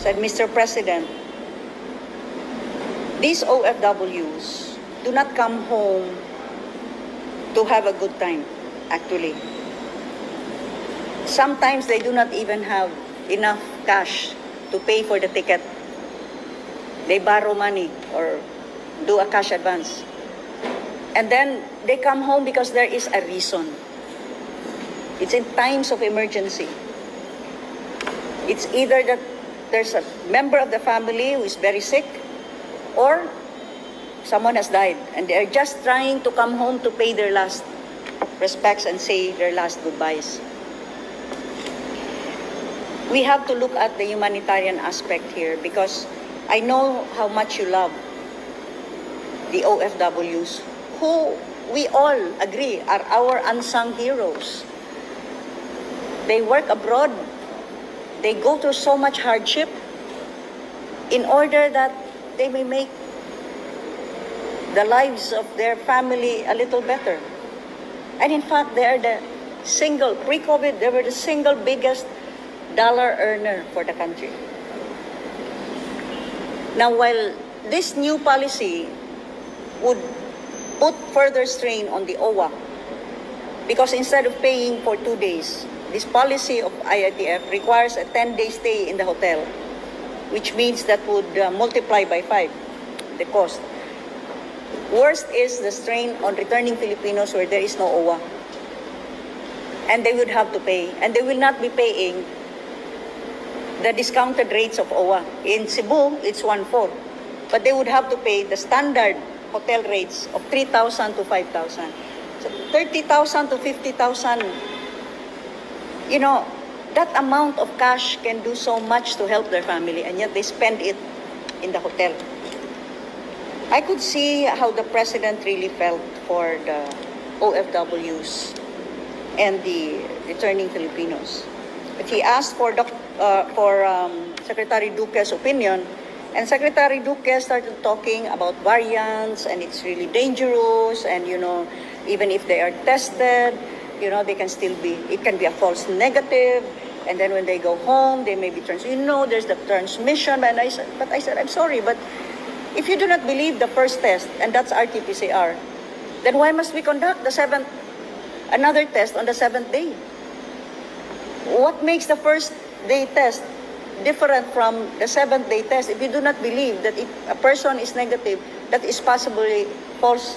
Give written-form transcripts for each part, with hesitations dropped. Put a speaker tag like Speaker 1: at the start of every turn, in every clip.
Speaker 1: said, Mr. President, these OFWs do not come home to have a good time, actually. Sometimes they do not even have enough cash to pay for the ticket. They borrow money or do a cash advance. And then they come home because there is a reason. It's in times of emergency. It's either that there's a member of the family who is very sick, or someone has died, and they're just trying to come home to pay their last respects and say their last goodbyes. We have to look at the humanitarian aspect here, because I know how much you love the OFWs, who we all agree are our unsung heroes. They work abroad. They go through so much hardship in order that they may make the lives of their family a little better. And in fact, they are pre-COVID, they were the single biggest dollar earner for the country. Now, while this new policy would put further strain on the OWA, because instead of paying for 2 days, this policy of IITF requires a 10-day stay in the hotel, which means that would multiply by 5 the cost. Worst is the strain on returning Filipinos where there is no OWA. And they would have to pay. And they will not be paying the discounted rates of OWA. In Cebu, it's 1/4. But they would have to pay the standard hotel rates of 3,000 to 5,000. So 30,000 to 50,000. You know, that amount of cash can do so much to help their family, and yet they spend it in the hotel. I could see how the president really felt for the OFWs and the returning Filipinos. But he asked for Secretary Duque's opinion, and Secretary Duque started talking about variants, and it's really dangerous, and you know, even if they are tested, you know, they can still be, it can be a false negative, and then when they go home, they may be you know, there's the transmission. And I said, I'm sorry, but if you do not believe the first test, and that's RT-PCR, then why must we conduct another test on the 7th day? What makes the first day test different from the 7th day test if you do not believe that if a person is negative, that is possibly false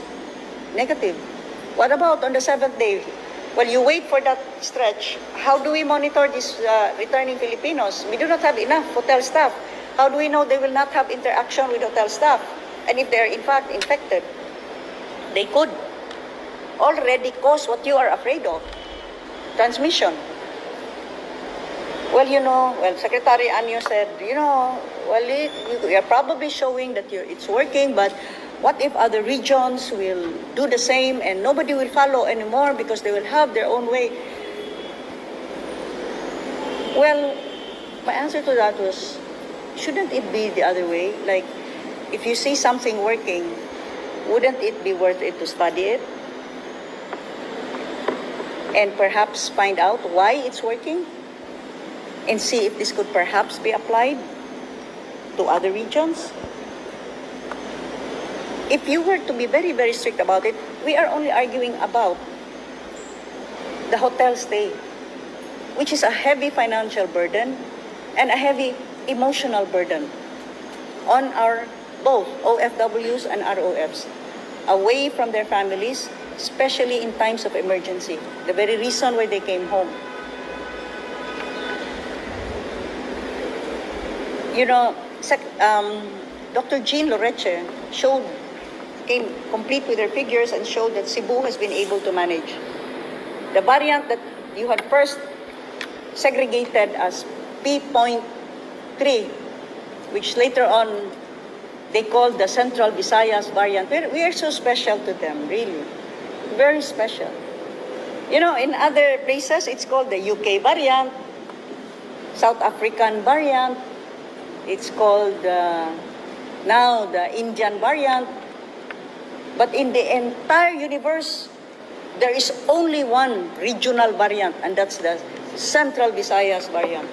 Speaker 1: negative? What about on the 7th day? Well, you wait for that stretch. How do we monitor these returning Filipinos? We do not have enough hotel staff. How do we know they will not have interaction with hotel staff? And if they are in fact infected, they could already cause what you are afraid of, transmission. Well, you know, Secretary Anyo said, you know, well, we are probably showing that it's working, but what if other regions will do the same and nobody will follow anymore because they will have their own way? Well, my answer to that was, shouldn't it be the other way? Like, if you see something working, wouldn't it be worth it to study it? And perhaps find out why it's working? And see if this could perhaps be applied to other regions? If you were to be very, very strict about it, we are only arguing about the hotel stay, which is a heavy financial burden and a heavy emotional burden on our both OFWs and ROFs, away from their families, especially in times of emergency, the very reason why they came home. You know, Dr. Jean Loreche came complete with her figures and showed that Cebu has been able to manage. The variant that you had first segregated as P.3, which later on they called the Central Visayas variant. We are so special to them, really. Very special. You know, in other places, it's called the UK variant, South African variant, it's called now the Indian variant. But in the entire universe, there is only one regional variant, and that's the Central Visayas variant.